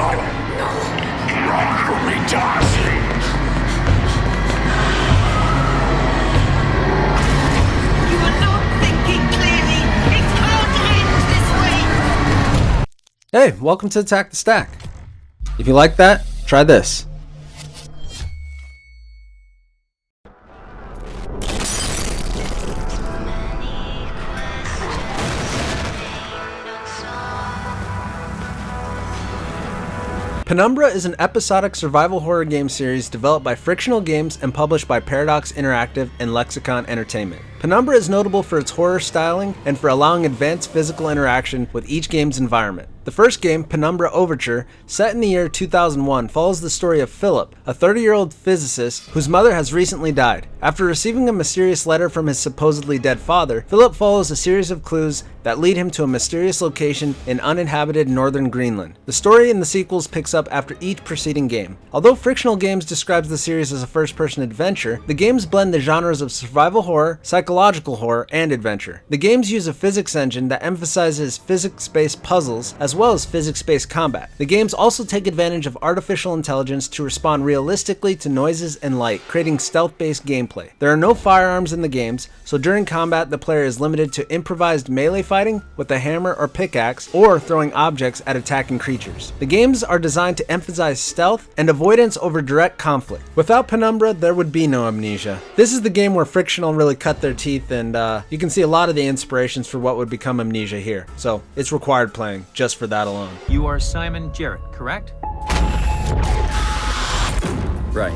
You are not thinking clearly. It can't end this way. Hey, welcome to Attack the Stack. If you like that, try this. Penumbra is an episodic survival horror game series developed by Frictional Games and published by Paradox Interactive and Lexicon Entertainment. Penumbra is notable for its horror styling and for allowing advanced physical interaction with each game's environment. The first game, Penumbra Overture, set in the year 2001, follows the story of Philip, a 30-year-old physicist whose mother has recently died. After receiving a mysterious letter from his supposedly dead father, Philip follows a series of clues that lead him to a mysterious location in uninhabited northern Greenland. The story in the sequels picks up after each preceding game. Although Frictional Games describes the series as a first-person adventure, the games blend the genres of survival horror, psychological horror, and adventure. The games use a physics engine that emphasizes physics-based puzzles as well as physics-based combat. The games also take advantage of artificial intelligence to respond realistically to noises and light, creating stealth-based gameplay. There are no firearms in the games, so during combat the player is limited to improvised melee fighting with a hammer or pickaxe, or throwing objects at attacking creatures. The games are designed to emphasize stealth and avoidance over direct conflict. Without Penumbra, there would be no Amnesia. This is the game where Frictional really cut their teeth, and you can see a lot of the inspirations for what would become Amnesia here. So it's required playing just for that alone. You are Simon Jarrett, correct? Right.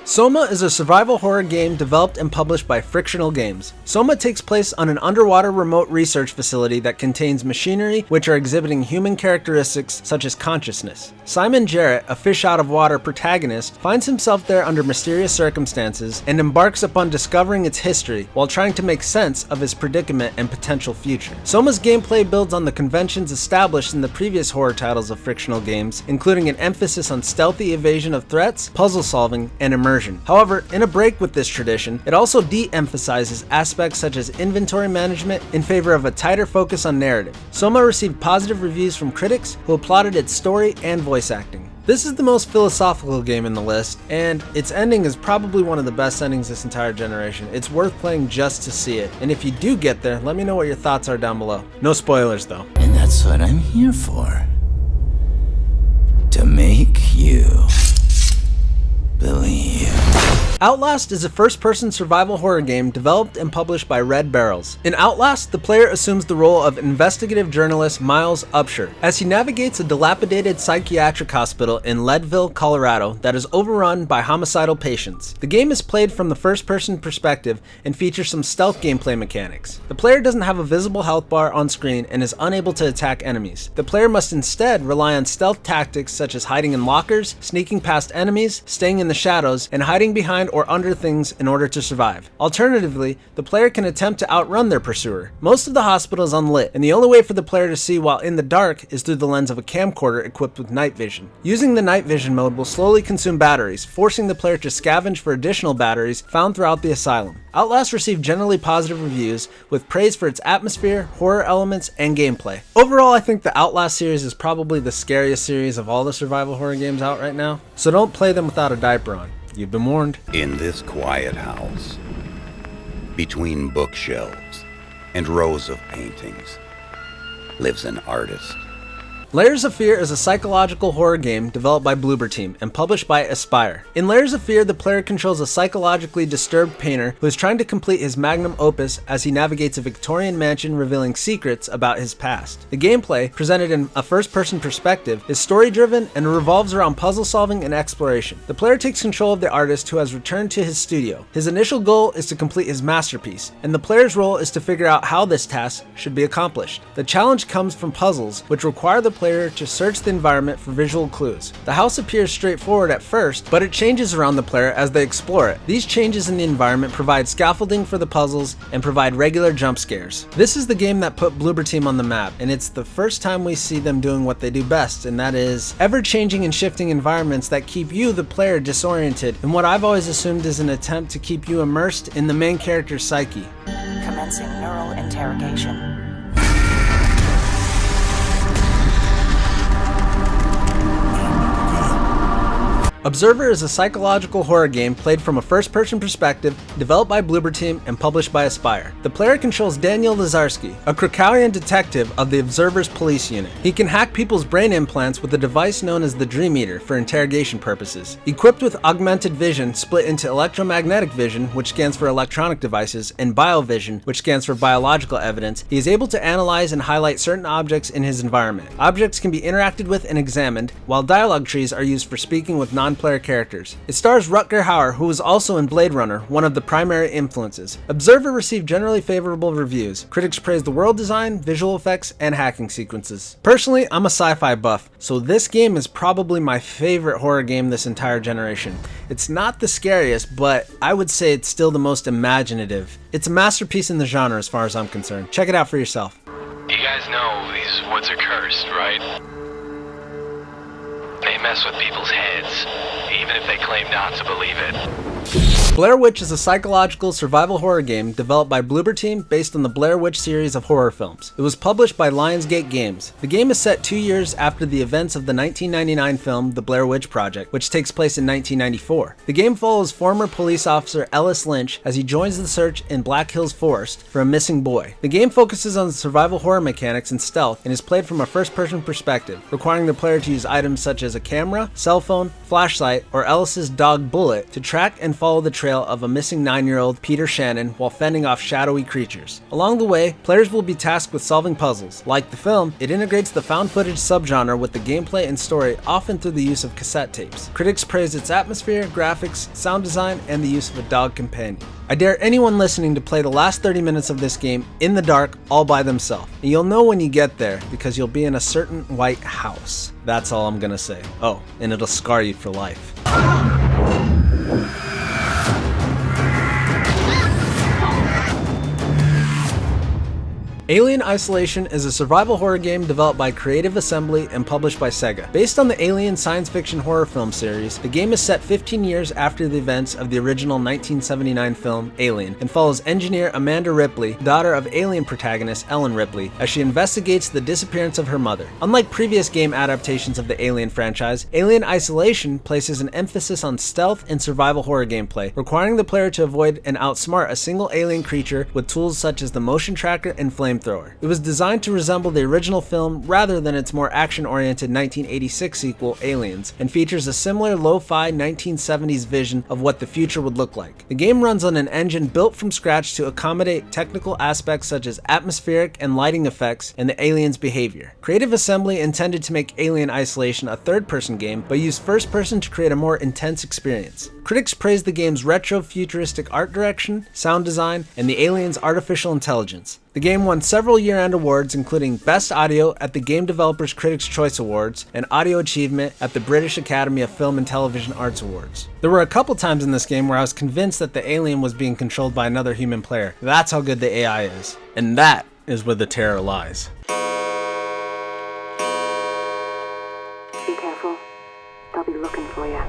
Soma is a survival horror game developed and published by Frictional Games. Soma takes place on an underwater remote research facility that contains machinery which are exhibiting human characteristics such as consciousness. Simon Jarrett, a fish out of water protagonist, finds himself there under mysterious circumstances and embarks upon discovering its history while trying to make sense of his predicament and potential future. Soma's gameplay builds on the conventions established in the previous horror titles of Frictional Games, including an emphasis on stealthy evasion of threats, puzzle solving, and immersion. However, in a break with this tradition, it also de-emphasizes aspects such as inventory management in favor of a tighter focus on narrative. Soma received positive reviews from critics who applauded its story and voice acting. This is the most philosophical game in the list, and its ending is probably one of the best endings this entire generation. It's worth playing just to see it, and if you do get there, let me know what your thoughts are down below. No spoilers though. And that's what I'm here for. To make you believe. Outlast is a first-person survival horror game developed and published by Red Barrels. In Outlast, the player assumes the role of investigative journalist Miles Upshur as he navigates a dilapidated psychiatric hospital in Leadville, Colorado that is overrun by homicidal patients. The game is played from the first-person perspective and features some stealth gameplay mechanics. The player doesn't have a visible health bar on screen and is unable to attack enemies. The player must instead rely on stealth tactics such as hiding in lockers, sneaking past enemies, staying in the shadows, and hiding behind or under things in order to survive. Alternatively, the player can attempt to outrun their pursuer. Most of the hospital is unlit, and the only way for the player to see while in the dark is through the lens of a camcorder equipped with night vision. Using the night vision mode will slowly consume batteries, forcing the player to scavenge for additional batteries found throughout the asylum. Outlast received generally positive reviews, with praise for its atmosphere, horror elements, and gameplay. Overall, I think the Outlast series is probably the scariest series of all the survival horror games out right now, so don't play them without a diaper on. You've been warned. In this quiet house, between bookshelves and rows of paintings, lives an artist. Layers of Fear is a psychological horror game developed by Bloober Team and published by Aspyr. In Layers of Fear, the player controls a psychologically disturbed painter who is trying to complete his magnum opus as he navigates a Victorian mansion revealing secrets about his past. The gameplay, presented in a first-person perspective, is story-driven and revolves around puzzle solving and exploration. The player takes control of the artist who has returned to his studio. His initial goal is to complete his masterpiece, and the player's role is to figure out how this task should be accomplished. The challenge comes from puzzles, which require the player to search the environment for visual clues. The house appears straightforward at first, but it changes around the player as they explore it. These changes in the environment provide scaffolding for the puzzles and provide regular jump scares. This is the game that put Bloober Team on the map, and it's the first time we see them doing what they do best, and that is ever-changing and shifting environments that keep you, the player, disoriented in what I've always assumed is an attempt to keep you immersed in the main character's psyche. Commencing neural interrogation. Observer is a psychological horror game played from a first-person perspective, developed by Bloober Team and published by Aspyr. The player controls Daniel Lazarski, a Krakowian detective of the Observer's police unit. He can hack people's brain implants with a device known as the Dream Eater for interrogation purposes. Equipped with augmented vision split into electromagnetic vision, which scans for electronic devices, and biovision, which scans for biological evidence, he is able to analyze and highlight certain objects in his environment. Objects can be interacted with and examined, while dialogue trees are used for speaking with non-player characters. It stars Rutger Hauer, who was also in Blade Runner, one of the primary influences. Observer received generally favorable reviews. Critics praised the world design, visual effects, and hacking sequences. Personally, I'm a sci-fi buff, so this game is probably my favorite horror game this entire generation. It's not the scariest, but I would say it's still the most imaginative. It's a masterpiece in the genre as far as I'm concerned. Check it out for yourself. You guys know these woods are cursed, right? They mess with people's heads, even if they claim not to believe it. Blair Witch is a psychological survival horror game developed by Bloober Team based on the Blair Witch series of horror films. It was published by Lionsgate Games. The game is set 2 years after the events of the 1999 film The Blair Witch Project, which takes place in 1994. The game follows former police officer Ellis Lynch as he joins the search in Black Hills Forest for a missing boy. The game focuses on survival horror mechanics and stealth and is played from a first-person perspective, requiring the player to use items such as a camera, cell phone, flashlight, or Ellis's dog Bullet to track and follow the trail of a missing 9-year-old Peter Shannon while fending off shadowy creatures. Along the way, players will be tasked with solving puzzles. Like the film, it integrates the found footage subgenre with the gameplay and story, often through the use of cassette tapes. Critics praise its atmosphere, graphics, sound design, and the use of a dog companion. I dare anyone listening to play the last 30 minutes of this game in the dark all by themselves. And you'll know when you get there because you'll be in a certain white house. That's all I'm gonna say. Oh, and it'll scar you for life. Alien Isolation is a survival horror game developed by Creative Assembly and published by Sega. Based on the Alien science fiction horror film series, the game is set 15 years after the events of the original 1979 film Alien and follows engineer Amanda Ripley, daughter of Alien protagonist Ellen Ripley, as she investigates the disappearance of her mother. Unlike previous game adaptations of the Alien franchise, Alien Isolation places an emphasis on stealth and survival horror gameplay, requiring the player to avoid and outsmart a single alien creature with tools such as the motion tracker and flamethrower. It was designed to resemble the original film rather than its more action-oriented 1986 sequel, Aliens, and features a similar lo-fi 1970s vision of what the future would look like. The game runs on an engine built from scratch to accommodate technical aspects such as atmospheric and lighting effects and the aliens' behavior. Creative Assembly intended to make Alien Isolation a third-person game, but used first-person to create a more intense experience. Critics praised the game's retro-futuristic art direction, sound design, and the aliens' artificial intelligence. The game won several year-end awards, including Best Audio at the Game Developers Critics' Choice Awards and Audio Achievement at the British Academy of Film and Television Arts Awards. There were a couple times in this game where I was convinced that the alien was being controlled by another human player. That's how good the AI is. And that is where the terror lies. Be careful. They'll be looking for you.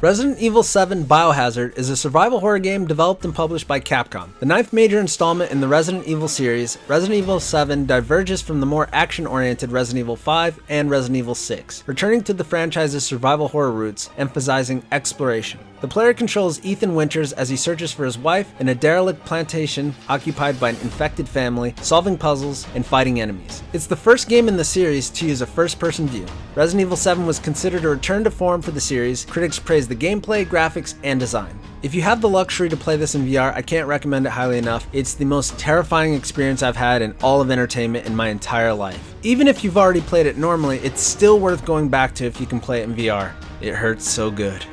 Resident Evil 7 Biohazard is a survival horror game developed and published by Capcom. The ninth major installment in the Resident Evil series, Resident Evil 7 diverges from the more action-oriented Resident Evil 5 and Resident Evil 6, returning to the franchise's survival horror roots, emphasizing exploration. The player controls Ethan Winters as he searches for his wife in a derelict plantation occupied by an infected family, solving puzzles and fighting enemies. It's the first game in the series to use a first-person view. Resident Evil 7 was considered a return to form for the series. Critics praised the gameplay, graphics, and design. If you have the luxury to play this in VR, I can't recommend it highly enough. It's the most terrifying experience I've had in all of entertainment in my entire life. Even if you've already played it normally, it's still worth going back to if you can play it in VR. It hurts so good.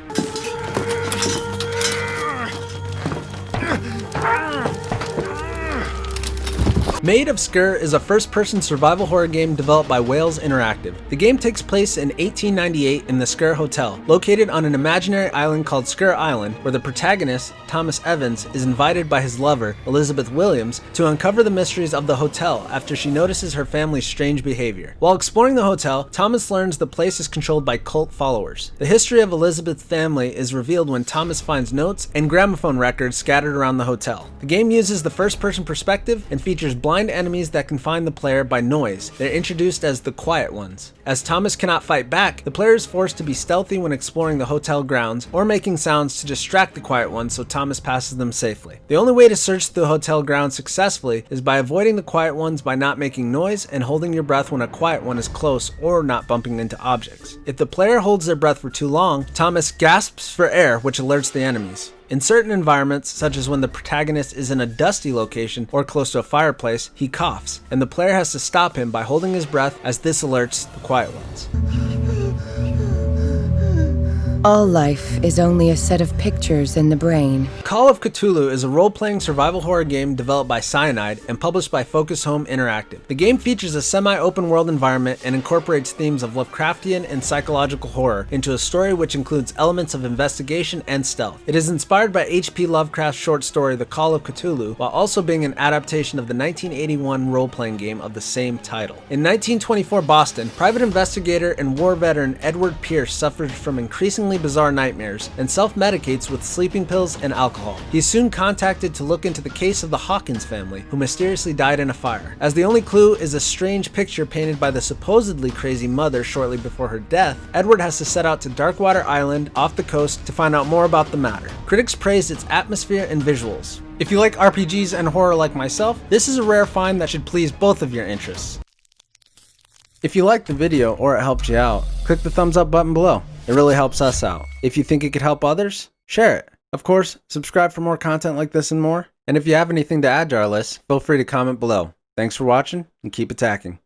Made of Skur is a first-person survival horror game developed by Wales Interactive. The game takes place in 1898 in the Skur Hotel, located on an imaginary island called Skur Island, where the protagonist, Thomas Evans, is invited by his lover, Elizabeth Williams, to uncover the mysteries of the hotel after she notices her family's strange behavior. While exploring the hotel, Thomas learns the place is controlled by cult followers. The history of Elizabeth's family is revealed when Thomas finds notes and gramophone records scattered around the hotel. The game uses the first-person perspective and features blind find enemies that can find the player by noise. They're introduced as the Quiet Ones. As Thomas cannot fight back, the player is forced to be stealthy when exploring the hotel grounds or making sounds to distract the Quiet Ones so Thomas passes them safely. The only way to search the hotel grounds successfully is by avoiding the Quiet Ones by not making noise and holding your breath when a Quiet One is close or not bumping into objects. If the player holds their breath for too long, Thomas gasps for air, which alerts the enemies. In certain environments, such as when the protagonist is in a dusty location or close to a fireplace, he coughs, and the player has to stop him by holding his breath as this alerts the Quiet Ones. All life is only a set of pictures in the brain. Call of Cthulhu is a role-playing survival horror game developed by Cyanide and published by Focus Home Interactive. The game features a semi-open world environment and incorporates themes of Lovecraftian and psychological horror into a story which includes elements of investigation and stealth. It is inspired by H.P. Lovecraft's short story The Call of Cthulhu, while also being an adaptation of the 1981 role-playing game of the same title. In 1924 Boston, private investigator and war veteran Edward Pierce suffered from increasingly bizarre nightmares and self-medicates with sleeping pills and alcohol. He is soon contacted to look into the case of the Hawkins family, who mysteriously died in a fire. As the only clue is a strange picture painted by the supposedly crazy mother shortly before her death, Edward has to set out to Darkwater Island off the coast to find out more about the matter. Critics praised its atmosphere and visuals. If you like RPGs and horror like myself, this is a rare find that should please both of your interests. If you liked the video or it helped you out, click the thumbs up button below. It really helps us out. If you think it could help others, share it. Of course, subscribe for more content like this and more. And if you have anything to add to our list, feel free to comment below. Thanks for watching and keep attacking.